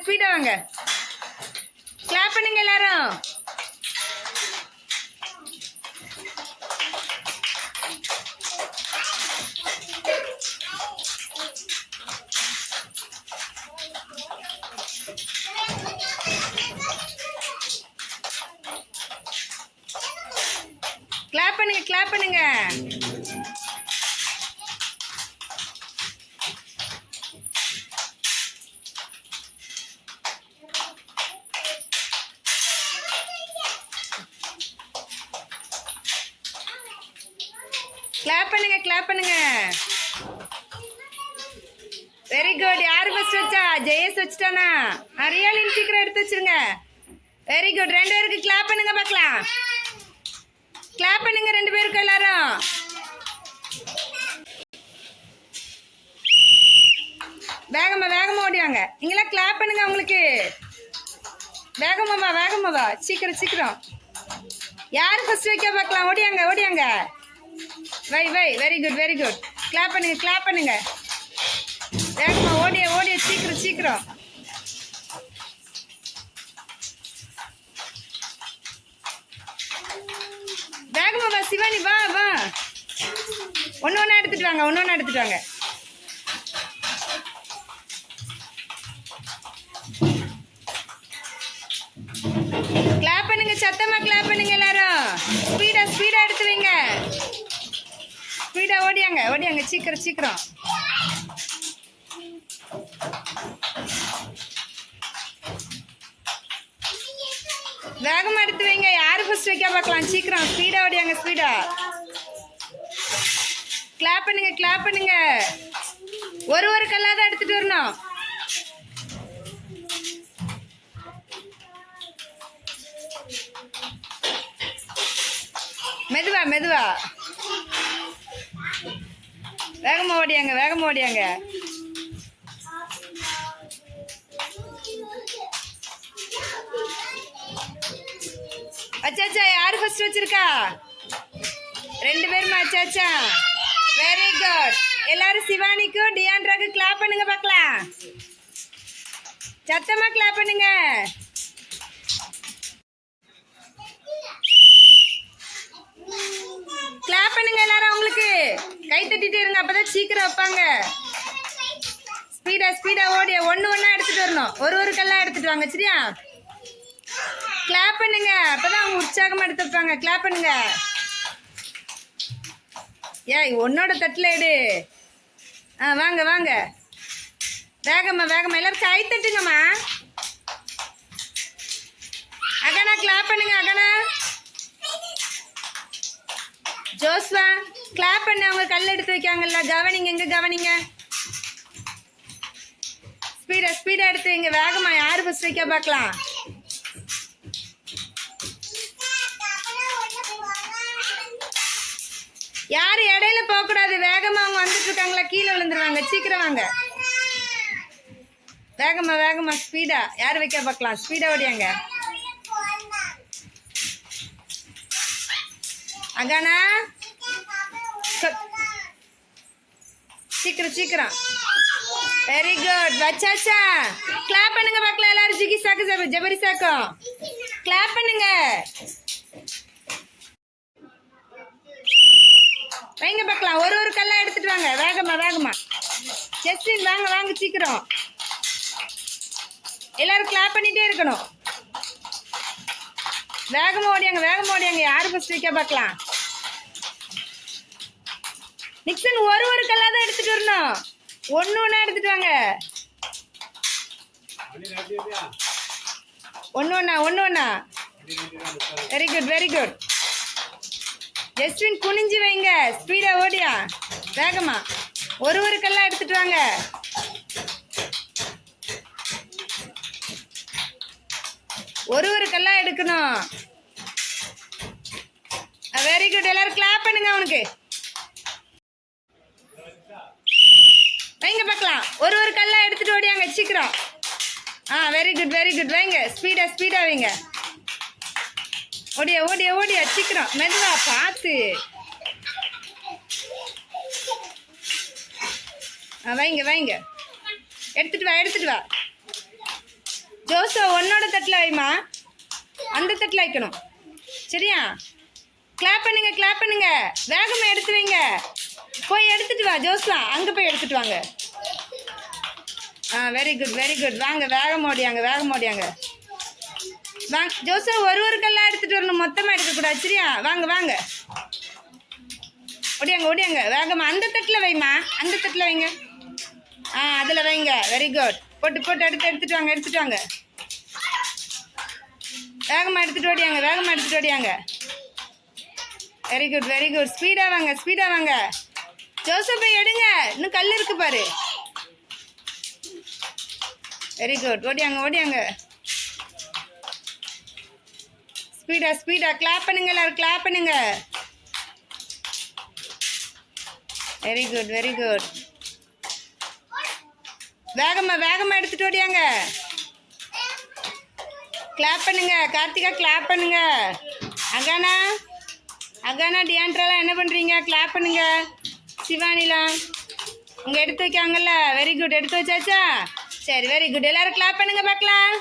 Speedo வாங்க. Clap பண்ணுங்க எல்லாரும். கிளாப் பண்ணுங்க, கிளாப் பண்ணுங்க. கிளாப் பண்ணுங்க, கிளாப் பண்ணுங்க. Very good. யாரு ஃபர்ஸ்ட் வச்சா? ஜெயஸ் வச்சுட்டானா? ரியாலின் சீக்கிரம் எடுத்து வச்சிருங்க. Very good. 2 பேருக்கு கிளாப் பண்ணுங்க பார்க்கலாம். கிளாப் பண்ணுங்க 2 பேருக்கு எல்லாரும். வேகமா வேகமா ஓடிவாங்க. நீங்களாம் கிளாப் பண்ணுங்க உங்களுக்கு. வேகமாவா வேகமாவா, சீக்கிரம் சீக்கிரம். யாரு ஃபர்ஸ்ட் வைக்க பார்க்கலாம். ஓடியாங்க ஓடியாங்க. வை வை. Very good very good. Clap பண்ணுங்க கிளாப் பண்ணுங்க. வேகமா ஓடிய ஓடிய சீக்கிரம் சீக்கிரம். வேகமா வா சிவானி, வா வா. ஒன்னு ஒன்னா எடுத்துட்டு வாங்க, ஒன்னு ஒன்னா எடுத்துட்டு வாங்க. கிளாப் பண்ணுங்க, சத்தமா கிளாப் பண்ணுங்க எல்லாரும். ஸ்பீடா ஸ்பீடா எடுத்து வைங்க. ஸ்பீடா ஓடியாங்க ஓடியாங்க, சீக்கிரம் சீக்கிரம். வேகமா எடுத்து வைங்க. யாரு ஃபர்ஸ்ட் வைக்க பார்க்கலாம். சீக்கிரம் ஸ்பீடா ஓடியாங்க ஸ்பீடா. கிளாப் பண்ணுங்க கிளாப் பண்ணுங்க. ஒரு கல்லா தான் எடுத்துட்டு வரணும். மெதுவா மெதுவா. வேகமா ஓடியாங்க வேகமா ஓடியாங்க. அச்சாச்சா யாரு ஃபர்ஸ்ட் வச்சிருக்கா? 2 பேருமா? அச்சாச்சா வெரி குட். எல்லாரும் சிவானிக்கும் டியான்ட்ராக்கு கிளாப் பண்ணுங்க பார்க்கலாம். சத்தமா கிளாப் பண்ணுங்க. கிளாப் பண்ணுங்க எல்லாரும். உங்களுக்கு கை தட்டிட்டே இருங்க, அப்பதான் சீக்கிரம் வைப்பாங்க. ஸ்பீடா ஸ்பீடா ஓடிய ஒன்னு ஒன்னா எடுத்துட்டு வரணும். ஒரு கல்லா எடுத்துட்டு வாங்க சரியா? கிளாப் பண்ணுங்க, அப்பதான் அவங்க உற்சாகமா எடுத்து வைப்பாங்க. கிளாப் பண்ணுங்க. ஏய் உன்னோட தட்டுல எடு. வாங்க வாங்க. வேகமா வேகமா எல்லாரும் கை தட்டுங்கம்மா. அகனா கிளாப் பண்ணுங்க. அகனா ஜோஸ்வா கிளாப் பண்ண. அவங்க கல் எடுத்து வைக்காங்கல்ல, கவனிங்க. எங்க கவனிங்க. ஸ்பீடா ஸ்பீடா எடுத்து வைங்க. வேகமா. யாரு ஃபர்ஸ்ட் வைக்க பார்க்கலாம். யாரு இடையில போக கூடாது. வேகமா அவங்க வந்துட்டு இருக்காங்களா, கீழே விழுந்துருவாங்க. சீக்கிரம் வாங்க. வேகமா வேகமா ஸ்பீடா. யாரு வைக்க பார்க்கலாம். ஸ்பீடா ஓடியாங்க. அகானா சீக்கிரம் சீக்கிரம். Very good. வச்சாச்சா? கிளாப் பண்ணுங்க பார்க்கலாம் எல்லாரும். ஜிகி சாக்கு ஜபரி சாக்கும் கிளாப் பண்ணுங்க. வைங்க பார்க்கலாம். ஒரு கல்லா எடுத்துட்டு வாங்க. வேகமா வேகமா. ஜஸ்டின் வாங்க வாங்க சீக்கிரம். எல்லாரும் கிளாப் பண்ணிட்டே இருக்கணும். வேகமா ஓடியாங்க வேகமா ஓடியாங்க. யாரு ஃபர்ஸ்ட் வைக்க பார்க்கலாம். நிக்சன் ஒரு கல்லா தான் எடுத்துட்டு வரணும். ஒன்னு ஒன்னா எடுத்துட்டு வாங்க. ஒன்னு ஒன்னா. Very good very good. Justin குனிஞ்சு வைங்க. ஸ்பீடா ஓடியா. வேகமா ஒரு கல்லா எடுத்துட்டு வாங்க. ஒரு கல்லா எடுக்கணும். Very good. எல்லாரும் கிளாப் பண்ணுங்க அவனுக்கு. வைங்க பார்க்கலாம். ஒரு கல்லா எடுத்துட்டு ஓடியாங்க சீக்கிரம். Very good very good. வைங்க ஸ்பீடா ஸ்பீடா வைங்க. ஓடியா ஓடியா ஓடியா சீக்கிரம். மெதுவா பார்த்து. வைங்க வைங்க. எடுத்துட்டு வா எடுத்துட்டு வா. ஜோசோ உன்னோட தட்டில் வைமா, அந்த தட்டில் வைக்கணும். சரியா? கிளாப் பண்ணுங்க, கிளாப் பண்ணுங்க. வேகமாக எடுத்து வைங்க. போய் எடுத்துட்டு வா ஜோஸ்லா, அங்கே போய் எடுத்துட்டு வாங்க. Very good very good. வாங்க, வேகம் ஓடியாங்க, வேகம் ஓடியாங்க. வாங்க ஜோசோ, ஒரு கல்லாம் எடுத்துகிட்டு வரணும், மொத்தமாக எடுக்கக்கூடாது. சரியா? வாங்க வாங்க, ஓடியாங்க ஓடியாங்க வேகமாக. அந்த தட்டில் வைமா, அந்த தட்டில் வைங்க. அதில் வைங்க. Very good. போட்டு போட்டு எடுத்துட்டு வாங்க, எடுத்துட்டு வாங்க. வேகமாக எடுத்துகிட்டு ஓடியாங்க, வேகமாக எடுத்துகிட்டு ஓடியாங்க. Very good very good. ஸ்பீடாக வாங்க, ஸ்பீடாக வாங்க. ஜோசப் போய் எடுங்க, இன்னும் கல் இருக்கு பாரு. Very good. ஓடியாங்க ஓடியாங்க. ஸ்பீடா ஸ்பீடா. கிளாப் பண்ணுங்க எல்லாரும், கிளாப் பண்ணுங்க. Very good very good. வேகமா வேகமா எடுத்துட்டு ஓடியாங்க. கிளாப் பண்ணுங்க கார்த்திகா, கிளாப் பண்ணுங்க. அகானா அகானா டியான்ட்ராலாம் என்ன பண்ணுறீங்க? கிளாப் பண்ணுங்க. சிவானிலாம் இங்கே எடுத்து வைக்காங்கல்ல. Very good. எடுத்து வச்சாச்சா? சரி வெரி குட். எல்லாரும் கிளாப் பண்ணுங்க பார்க்கலாம்.